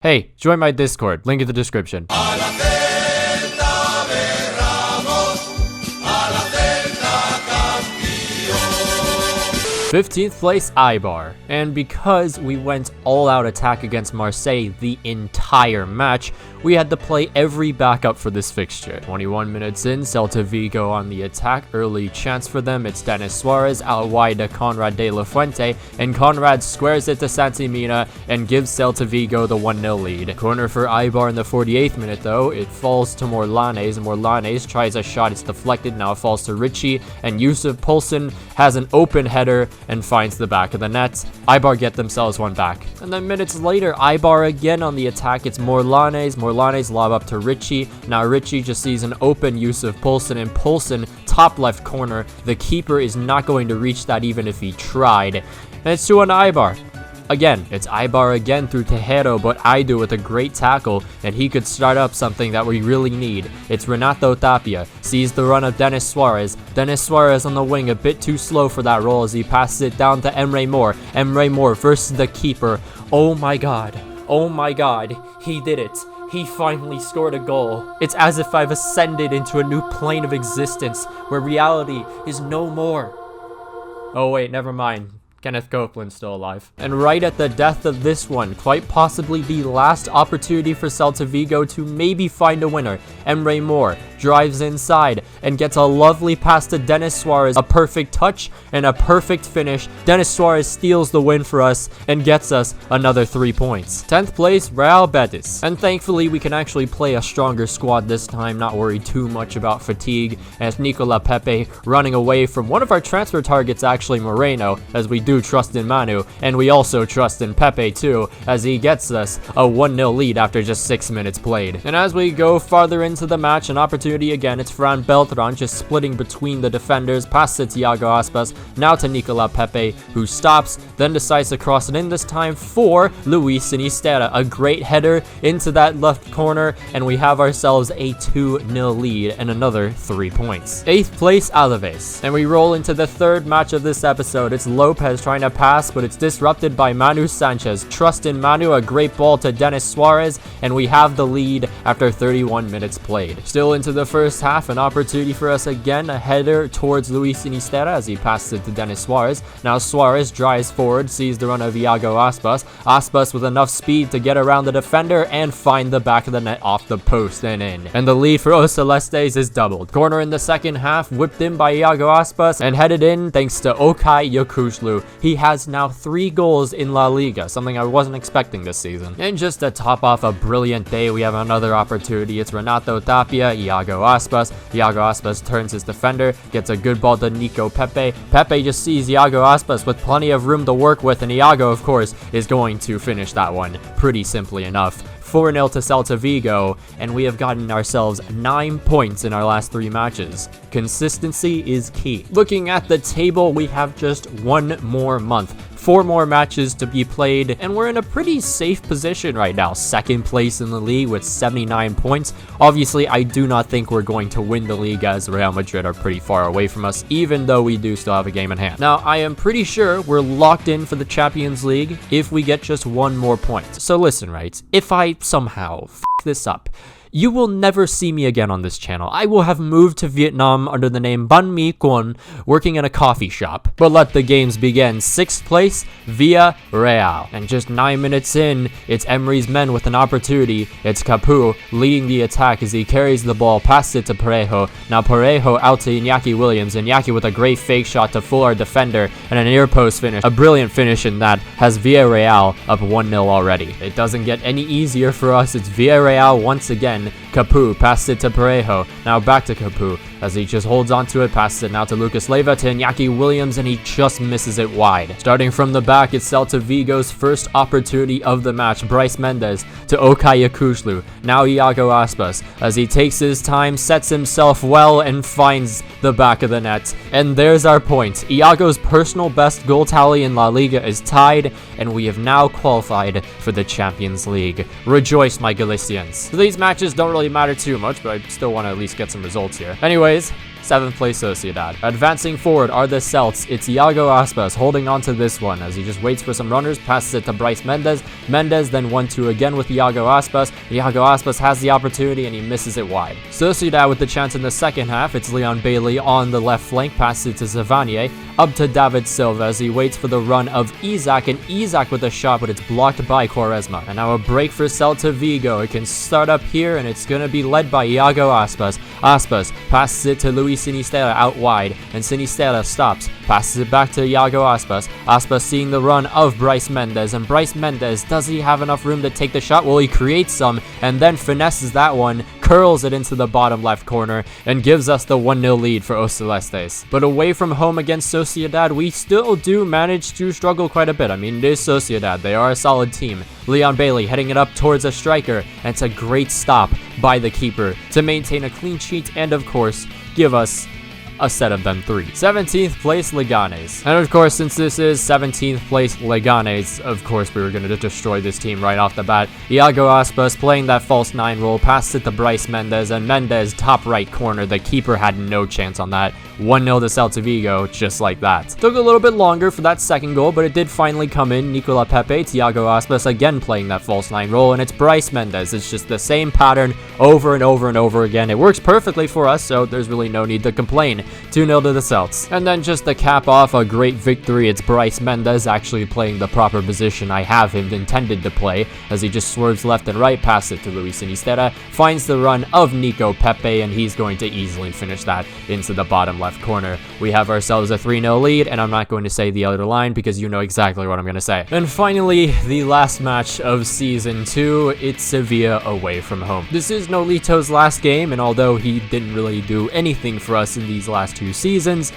Hey, join my Discord, link in the description. 15th place Eibar, and because we went all-out attack against Marseille the entire match, we had to play every backup for this fixture. 21 minutes in, Celta Vigo on the attack, early chance for them, it's Denis Suarez out wide to Conrad de la Fuente, and Conrad squares it to Santimina and gives Celta Vigo the 1-0 lead. Corner for Eibar in the 48th minute though, it falls to Morlanes, and Morlanes tries a shot, it's deflected, now it falls to Richie, and Yusuf Poulsen has an open header and finds the back of the net. Eibar get themselves one back. And then minutes later, Eibar again on the attack. It's Morlanes. Morlanes lob up to Richie. Now Richie just sees an open Yusuf Poulsen, and Poulsen, top left corner. The keeper is not going to reach that even if he tried. And it's 2-1 Eibar. Again, it's Eibar again through Tejero, but Aidu with a great tackle, and he could start up something that we really need. It's Renato Tapia, sees the run of Denis Suarez. Denis Suarez on the wing, a bit too slow for that role as he passes it down to Emre Mor. Emre Mor versus the keeper. Oh my god, he did it. He finally scored a goal. It's as if I've ascended into a new plane of existence where reality is no more. Oh wait, never mind. Kenneth Copeland's still alive. And right at the death of this one, quite possibly the last opportunity for Celta Vigo to maybe find a winner, Emre Mor drives inside and gets a lovely pass to Denis Suarez, a perfect touch and a perfect finish. Denis Suarez steals the win for us and gets us another 3 points. 10th place, Real Betis. And thankfully we can actually play a stronger squad this time, not worry too much about fatigue, as Nicola Pepe running away from one of our transfer targets, actually Moreno, as we do trust in Manu, and we also trust in Pepe too, as he gets us a 1-0 lead after just 6 minutes played. And as we go farther into the match, an opportunity again, it's Fran Beltran just splitting between the defenders, past to Thiago Aspas, now to Nicola Pepe, who stops, then decides to cross it in, this time for Luis Sinisterra. A great header into that left corner, and we have ourselves a 2-0 lead and another 3 points. 8th place Alaves, and we roll into the third match of this episode. It's Lopez trying to pass, but it's disrupted by Manu Sanchez. Trust in Manu, a great ball to Denis Suarez, and we have the lead after 31 minutes played. Still into the first half, an opportunity for us again, a header towards Luis Sinisterra as he passes it to Denis Suarez. Now Suarez drives forward, sees the run of Iago Aspas. Aspas with enough speed to get around the defender and find the back of the net off the post and in. And the lead for Os Celestes is doubled. Corner in the second half, whipped in by Iago Aspas and headed in thanks to Okay Yokushlu. He has now 3 goals in La Liga, something I wasn't expecting this season. And just to top off a brilliant day, we have another opportunity. It's Renato Tapia, Iago Aspas. Iago Aspas turns his defender, gets a good ball to Nico Pepe. Pepe just sees Iago Aspas with plenty of room to work with, and Iago, of course, is going to finish that one pretty simply enough. 4-0 to Celta Vigo, and we have gotten ourselves 9 points in our last 3 matches. Consistency is key. Looking at the table, we have just 1 more month. 4 more matches to be played, and we're in a pretty safe position right now. 2nd place in the league with 79 points. Obviously, I do not think we're going to win the league, as Real Madrid are pretty far away from us, even though we do still have a game in hand. Now, I am pretty sure we're locked in for the Champions League if we get just 1 more point. So listen, right? If I somehow f this up, you will never see me again on this channel. I will have moved to Vietnam under the name Ban Mi Quan, working in a coffee shop. But let the games begin. 6th place, Villarreal. And just 9 minutes in, it's Emery's men with an opportunity. It's Capu leading the attack as he carries the ball, passes it to Parejo. Now Parejo out to Iñaki Williams. Iñaki with a great fake shot to fool our defender and an ear post finish. A brilliant finish in that has Villarreal up 1-0 already. It doesn't get any easier for us. It's Villarreal once again. Capu passes it to Parejo. Now back to Capu as he just holds on to it, passes it now to Lucas Leiva, to Iñaki Williams, and he just misses it wide. Starting from the back, it's Celta Vigo's first opportunity of the match. Bryce Mendes to Okay Yokushlu. Now Iago Aspas as he takes his time, sets himself well, and finds the back of the net. And there's our point. Iago's personal best goal tally in La Liga is tied, and we have now qualified for the Champions League. Rejoice, my Galicians. So these matches don't really matter too much, but I still want to at least get some results here. Anyways, 7th place Sociedad. Advancing forward are the Celts. It's Iago Aspas holding on to this one as he just waits for some runners, passes it to Bryce Mendes. Mendes then 1-2 again with Iago Aspas. Iago Aspas has the opportunity and he misses it wide. Sociedad with the chance in the second half. It's Leon Bailey on the left flank, passes it to Zavanier. Up to David Silva as he waits for the run of Isaac, and Isaac with a shot, but it's blocked by Quaresma. And now a break for Celta Vigo. It can start up here, and it's going to be led by Iago Aspas. Aspas passes it to Luis Sinistera out wide, and Sinistera stops, passes it back to Iago Aspas. Aspas seeing the run of Bryce Mendes, and Bryce Mendes, does he have enough room to take the shot? Well, he creates some, and then finesses that one, curls it into the bottom left corner, and gives us the 1-0 lead for Os Celestes. But away from home against Sociedad, we still do manage to struggle quite a bit. I mean, it is Sociedad. They are a solid team. Leon Bailey heading it up towards a striker, and it's a great stop by the keeper to maintain a clean sheet and, of course, give us a set of them 3. 17th place Leganes. And of course, since this is 17th place Leganes, of course we were going to destroy this team right off the bat. Iago Aspas playing that false 9 role, passes it to Bryce Mendes, and Mendes top right corner. The keeper had no chance on that. 1-0 to Celta Vigo, just like that. Took a little bit longer for that second goal, but it did finally come in. Nicola Pepe, Thiago Aspas again playing that false 9 role, and it's Bryce Mendes. It's just the same pattern over and over and over again. It works perfectly for us, so there's really no need to complain. 2-0 to the Celts. And then just to cap off a great victory, it's Bryce Mendes actually playing the proper position I have him intended to play, as he just swerves left and right, passes it to Luis Sinistera, finds the run of Nico Pepe, and he's going to easily finish that into the bottom left corner. We have ourselves a 3-0 lead, and I'm not going to say the other line because you know exactly what I'm going to say. And finally, the last match of Season 2, it's Sevilla away from home. This is Nolito's last game, and although he didn't really do anything for us in these last 2 seasons,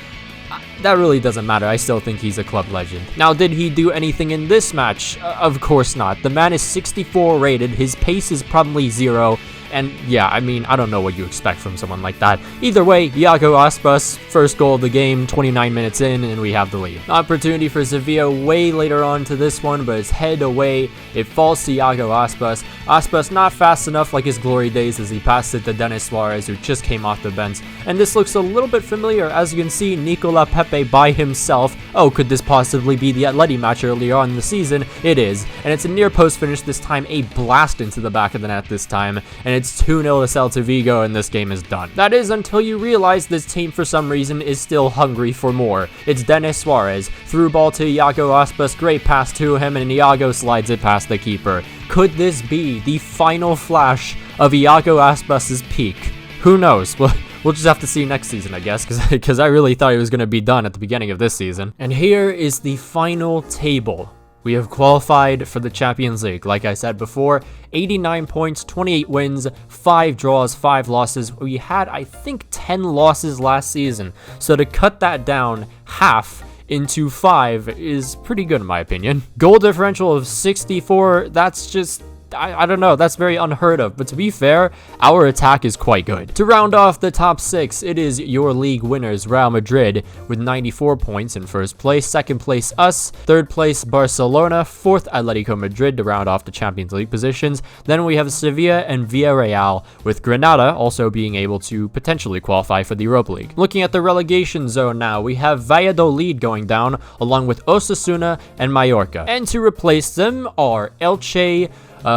that really doesn't matter. I still think he's a club legend. Now, did he do anything in this match? Of course not. The man is 64 rated, his pace is probably 0, and yeah, I mean, I don't know what you expect from someone like that. Either way, Iago Aspas, first goal of the game, 29 minutes in, and we have the lead. Opportunity for Sevilla way later on to this one, but it's head away. It falls to Iago Aspas. Aspas not fast enough like his glory days as he passed it to Denis Suarez, who just came off the bench. And this looks a little bit familiar. As you can see, Nicola Pepe by himself. Oh, could this possibly be the Atleti match earlier on in the season? It is. And it's a near post finish this time, a blast into the back of the net this time. And it's 2-0 to Celta Vigo, and this game is done. That is until you realize this team for some reason is still hungry for more. It's Denis Suarez, through ball to Iago Aspas, great pass to him, and Iago slides it past the keeper. Could this be the final flash of Iago Aspas' peak? Who knows? We'll just have to see next season, I guess, because I really thought he was going to be done at the beginning of this season. And here is the final table. We have qualified for the Champions League. Like I said before, 89 points, 28 wins, 5 draws, 5 losses. We had, I think, 10 losses last season. So to cut that down half into 5 is pretty good in my opinion. Goal differential of 64, that's just... I don't know, that's very unheard of, but to be fair, our attack is quite good. To round off the top 6, it is your league winners, Real Madrid, with 94 points in first place. Second place, us. Third place, Barcelona. Fourth, Atletico Madrid to round off the Champions League positions. Then we have Sevilla and Villarreal, with Granada also being able to potentially qualify for the Europa League. Looking at the relegation zone now, we have Valladolid going down, along with Osasuna and Mallorca. And to replace them are Elche,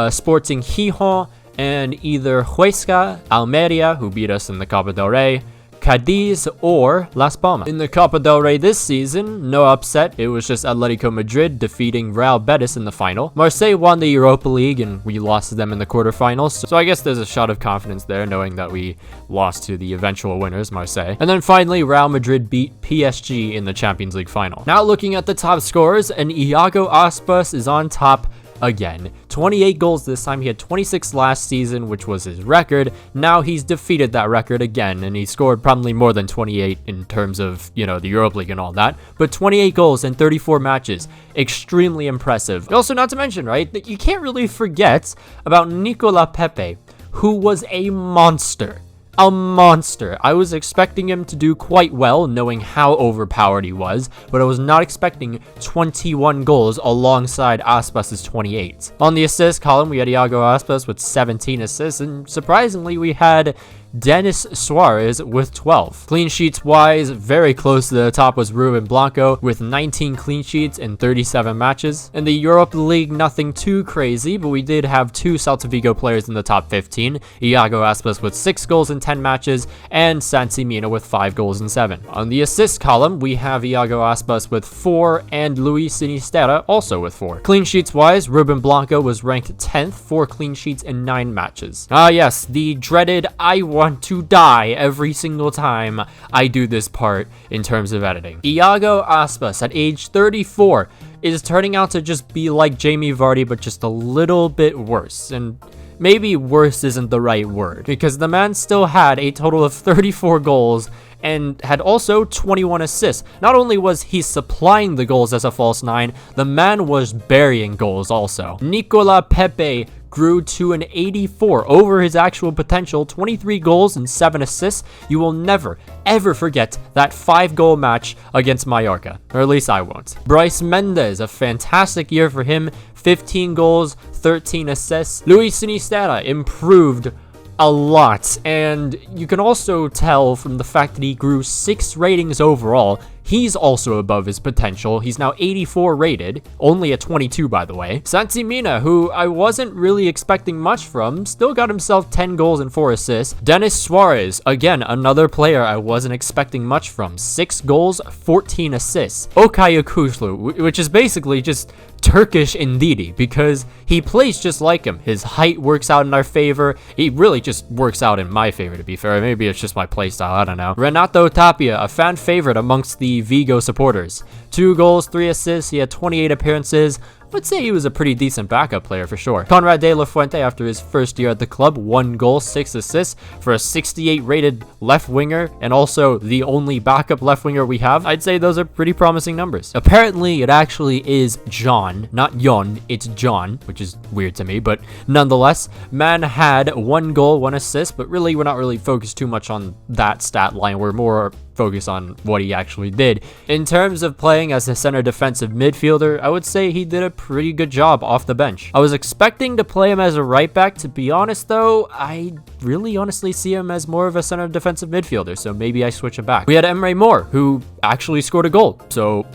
Sporting Gijón, and either Huesca, Almeria, who beat us in the Copa del Rey, Cadiz, or Las Palmas. In the Copa del Rey this season, no upset. It was just Atletico Madrid defeating Real Betis in the final. Marseille won the Europa League, and we lost to them in the quarterfinals. So I guess there's a shot of confidence there, knowing that we lost to the eventual winners, Marseille. And then finally, Real Madrid beat PSG in the Champions League final. Now looking at the top scorers, and Iago Aspas is on top again. 28 goals this time. He had 26 last season, which was his record. Now he's defeated that record again, and he scored probably more than 28 in terms of, you know, the Europa League and all that. But 28 goals in 34 matches. Extremely impressive. Also, not to mention, right, that you can't really forget about Nicola Pepe, who was a monster. A monster. I was expecting him to do quite well, knowing how overpowered he was, but I was not expecting 21 goals alongside Aspas' 28. On the assist column, we had Iago Aspas with 17 assists, and surprisingly, we had Denis Suarez with 12. Clean sheets wise, very close to the top was Ruben Blanco with 19 clean sheets in 37 matches. In the Europa League, nothing too crazy, but we did have 2 Celta Vigo players in the top 15. Iago Aspas with 6 goals in 10 matches, and Santi Mina with 5 goals in 7. On the assist column, we have Iago Aspas with 4 and Luis Sinisterra also with 4. Clean sheets wise, Ruben Blanco was ranked 10th, 4 clean sheets in 9 matches. Ah yes, the dreaded I want to die every single time I do this part in terms of editing. Iago Aspas at age 34 is turning out to just be like Jamie Vardy, but just a little bit worse. And maybe worse isn't the right word, because the man still had a total of 34 goals and had also 21 assists. Not only was he supplying the goals as a false 9, the man was burying goals also. Nicola Pepe grew to an 84 over his actual potential, 23 goals and 7 assists. You will never, ever forget that 5-goal match against Mallorca, or at least I won't. Bryce Mendes, a fantastic year for him, 15 goals, 13 assists. Luis Sinisterra improved a lot, and you can also tell from the fact that he grew 6 ratings overall. He's also above his potential. He's now 84 rated, only a 22 by the way. Santi Mina, who I wasn't really expecting much from, still got himself 10 goals and 4 assists. Denis Suarez, again, another player I wasn't expecting much from, 6 goals, 14 assists. Okay Kuşlu, which is basically just Turkish Ndidi, because he plays just like him. His height works out in our favor. He really just works out in my favor, to be fair. Maybe it's just my playstyle, I don't know. Renato Tapia, a fan favorite amongst the Vigo supporters. 2 goals, 3 assists. He had 28 appearances. I would say he was a pretty decent backup player for sure. Conrad de la Fuente, after his first year at the club, 1 goal, 6 assists for a 68 rated left winger, and also the only backup left winger we have. I'd say those are pretty promising numbers. Apparently, it actually is John, not Yon, it's John, which is weird to me, but nonetheless, man had 1 goal, 1 assist, but really, we're not really focused too much on that stat line. We're more focus on what he actually did. In terms of playing as a center defensive midfielder, I would say he did a pretty good job off the bench. I was expecting to play him as a right back. To be honest though, I really honestly see him as more of a center defensive midfielder, so maybe I switch him back. We had Emre Mor, who actually scored a goal, so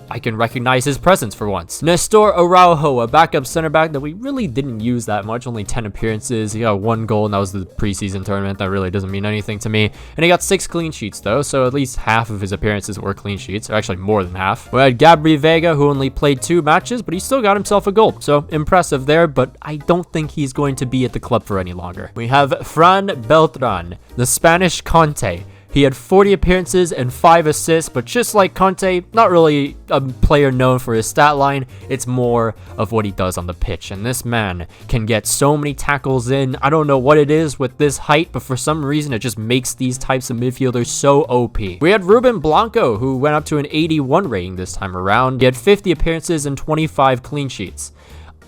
I can recognize his presence for once. Nestor Araujo, a backup center back that we really didn't use that much, only 10 appearances. He got 1 goal, and that was the preseason tournament. That really doesn't mean anything to me. And he got 6 clean sheets though, so at least half of his appearances were clean sheets, or actually more than half. We had Gabri Vega, who only played 2 matches, but he still got himself a goal, so impressive there, but I don't think he's going to be at the club for any longer. We have Fran Beltran, the Spanish Conte. He had 40 appearances and 5 assists, but just like Conte, not really a player known for his stat line. It's more of what he does on the pitch, and this man can get so many tackles in. I don't know what it is with this height, but for some reason it just makes these types of midfielders so OP. We had Ruben Blanco, who went up to an 81 rating this time around. He had 50 appearances and 25 clean sheets.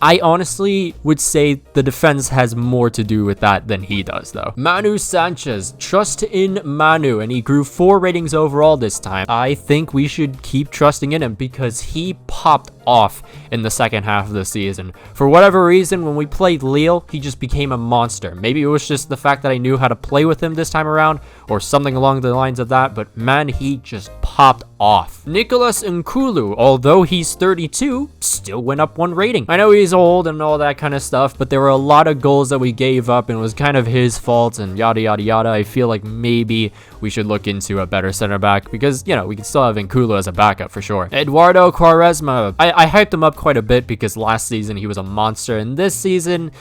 I honestly would say the defense has more to do with that than he does though. Manu Sanchez, trust in Manu, and he grew 4 ratings overall this time. I think we should keep trusting in him because he popped off in the second half of the season. For whatever reason, when we played Lille, he just became a monster. Maybe it was just the fact that I knew how to play with him this time around, or something along the lines of that, but man, he just popped off. Nicolas Nkulu, although he's 32, still went up 1 rating. I know he's old and all that kind of stuff, but there were a lot of goals that we gave up and it was kind of his fault and yada yada yada. I feel like maybe we should look into a better center back because, you know, we can still have Nkulu as a backup for sure. Eduardo Quaresma, I hyped him up quite a bit because last season he was a monster, and this season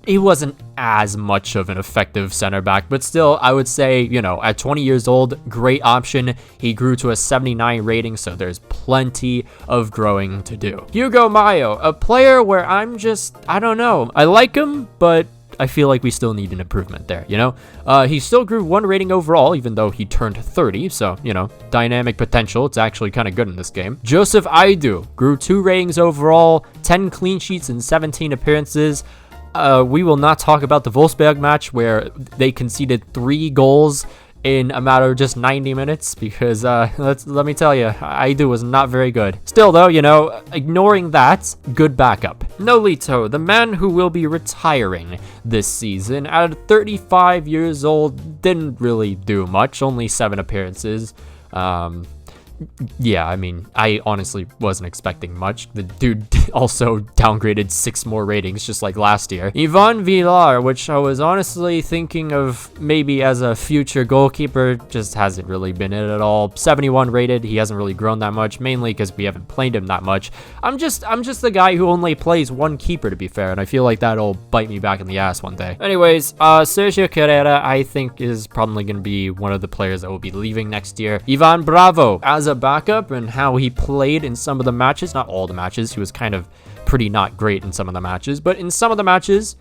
he wasn't as much of an effective center back, but still, I would say, you know, at 20 years old, great option. He grew to a 79 rating, so there's plenty of growing to do. Hugo Mayo, a player where I don't know. I like him, but I feel like we still need an improvement there, you know? He still grew 1 rating overall, even though he turned 30, so, you know, dynamic potential. It's actually kind of good in this game. Joseph Aidu grew 2 ratings overall, 10 clean sheets and 17 appearances. We will not talk about the Wolfsburg match where they conceded 3 goals in a matter of just 90 minutes because let me tell you, Aidu was not very good. Still though, you know, ignoring that, good backup. Nolito, the man who will be retiring this season at 35 years old, didn't really do much, only 7 appearances. Yeah, I mean, I honestly wasn't expecting much. The dude also downgraded 6 more ratings just like last year. Ivan Villar, which I was honestly thinking of maybe as a future goalkeeper, just hasn't really been it at all. 71 rated, he hasn't really grown that much, mainly because we haven't played him that much. I'm just the guy who only plays one keeper, to be fair, and I feel like that'll bite me back in the ass one day. Anyways, Sergio Carrera, I think, is probably going to be one of the players that will be leaving next year. Ivan Bravo, as a backup and how he played in some of the matches, not all the matches, he was kind of pretty not great in some of the matches, but in some of the matches,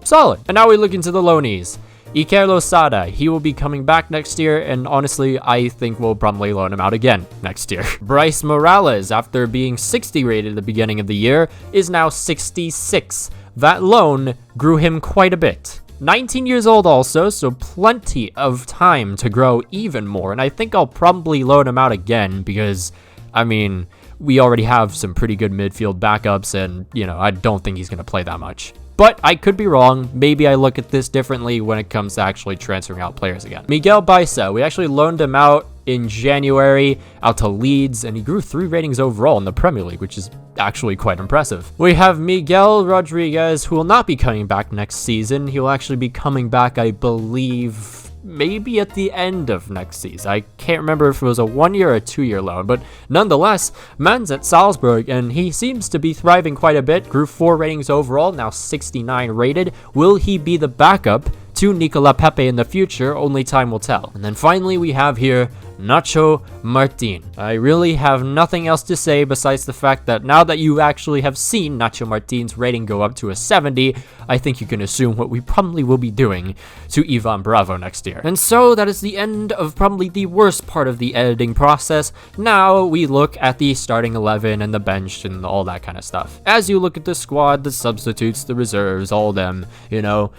solid. And now we look into the loanees. Iker Losada, he will be coming back next year, and honestly, I think we'll probably loan him out again next year. Bryce Morales, after being 60 rated at the beginning of the year, is now 66. That loan grew him quite a bit. 19 years old also, so plenty of time to grow even more, and I think I'll probably loan him out again because, I mean, we already have some pretty good midfield backups, and, you know, I don't think he's going to play that much. But I could be wrong. Maybe I look at this differently when it comes to actually transferring out players again. Miguel Baisa, we actually loaned him out in January out to Leeds, and he grew 3 ratings overall in the Premier League, which is actually quite impressive. We have Miguel Rodriguez, who will not be coming back next season. He'll actually be coming back, I believe, maybe at the end of next season. I can't remember if it was a 1-year or a 2-year loan, but nonetheless, man's at Salzburg, and he seems to be thriving quite a bit. Grew 4 ratings overall, now 69 rated. Will he be the backup to Nicola Pepe in the future? Only time will tell. And then finally, we have here Nacho Martin. I really have nothing else to say besides the fact that now that you actually have seen Nacho Martin's rating go up to a 70, I think you can assume what we probably will be doing to Ivan Bravo next year. And so that is the end of probably the worst part of the editing process. Now we look at the starting 11 and the bench and all that kind of stuff. As you look at the squad, the substitutes, the reserves, all them, you know,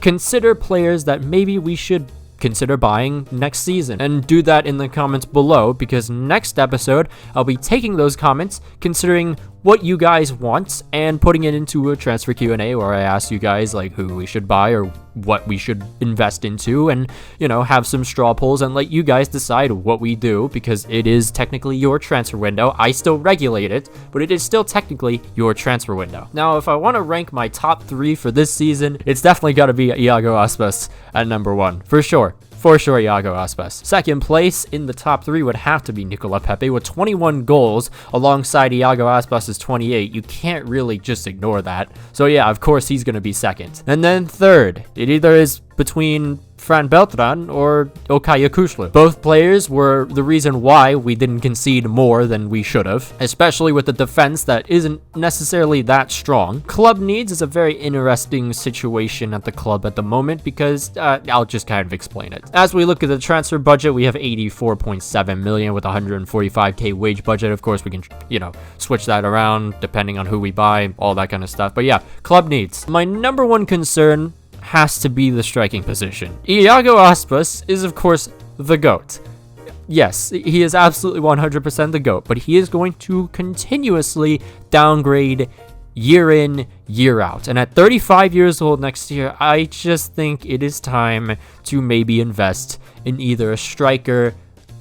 consider players that maybe we should consider buying next season, and do that in the comments below, because next episode I'll be taking those comments, considering what you guys want, and putting it into a transfer Q&A where I ask you guys like who we should buy or what we should invest into, and, you know, have some straw polls and let you guys decide what we do, because it is technically your transfer window. I still regulate it, but it is still technically your transfer window. Now, if I want to rank my top 3 for this season, it's definitely got to be Iago Aspas at number 1, for sure. For sure, Iago Aspas. Second place in the top 3 would have to be Nicola Pepe with 21 goals alongside Iago Aspas' 28. You can't really just ignore that. So yeah, of course he's going to be second. And then third, it either is between Fran Beltran or Okay Kushlu. Both players were the reason why we didn't concede more than we should have, especially with the defense that isn't necessarily that strong. Club needs is a very interesting situation at the club at the moment because I'll just kind of explain it. As we look at the transfer budget, we have 84.7 million with 145k wage budget. Of course, we can, you know, switch that around depending on who we buy, all that kind of stuff. But yeah, club needs. My number 1 concern has to be the striking position. Iago Aspas is, of course, the GOAT. Yes, he is absolutely 100% the GOAT, but he is going to continuously downgrade year in, year out. And at 35 years old next year, I just think it is time to maybe invest in either a striker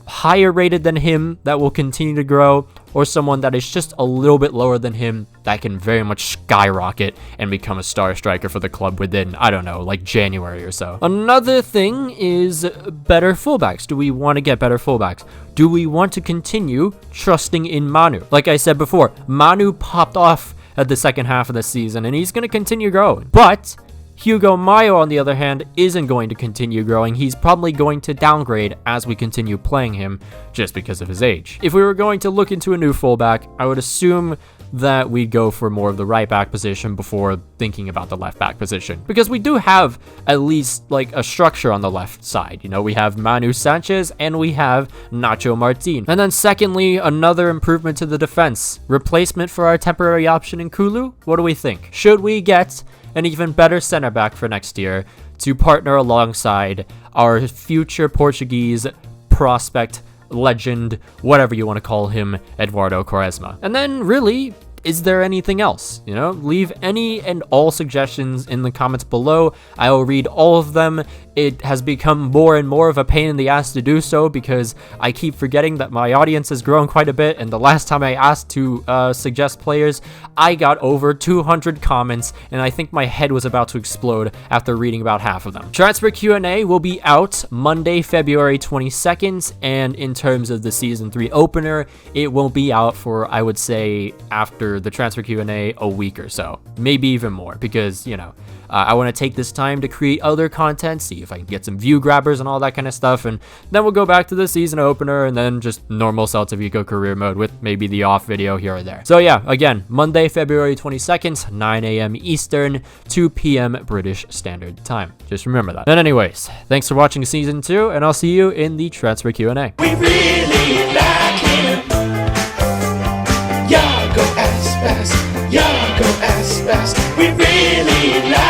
higher rated than him that will continue to grow, or someone that is just a little bit lower than him that can very much skyrocket and become a star striker for the club within, I don't know, like January or so. Another thing is better fullbacks. Do we want to get better fullbacks? Do we want to continue trusting in Manu? Like I said before, Manu popped off at the second half of the season and he's going to continue growing. But Hugo Mayo, on the other hand, isn't going to continue growing. He's probably going to downgrade as we continue playing him just because of his age. If we were going to look into a new fullback, I would assume that we'd go for more of the right back position before thinking about the left back position, because we do have at least like a structure on the left side. You know, we have Manu Sanchez and we have Nacho Martin. And then secondly, another improvement to the defense, replacement for our temporary option in Kulu. What do we think? Should we get an even better center back for next year to partner alongside our future Portuguese prospect, legend, whatever you want to call him, Eduardo Quaresma. And then really, is there anything else? You know, leave any and all suggestions in the comments below. I will read all of them. It has become more and more of a pain in the ass to do so because I keep forgetting that my audience has grown quite a bit, and the last time I asked to suggest players, I got over 200 comments, and I think my head was about to explode after reading about half of them. Transfer Q&A will be out Monday, February 22nd, and in terms of the Season 3 opener, it won't be out for, I would say, after the Transfer Q&A a week or so, maybe even more, because, you know, I want to take this time to create other content, see if I can get some view grabbers and all that kind of stuff, and then we'll go back to the season opener and then just normal Celta Vigo career mode with maybe the off video here or there. So yeah, again, Monday, February 22nd, 9 a.m. Eastern, 2 p.m. British Standard Time. Just remember that. And anyways, thanks for watching Season 2, and I'll see you in the Transfer Q&A.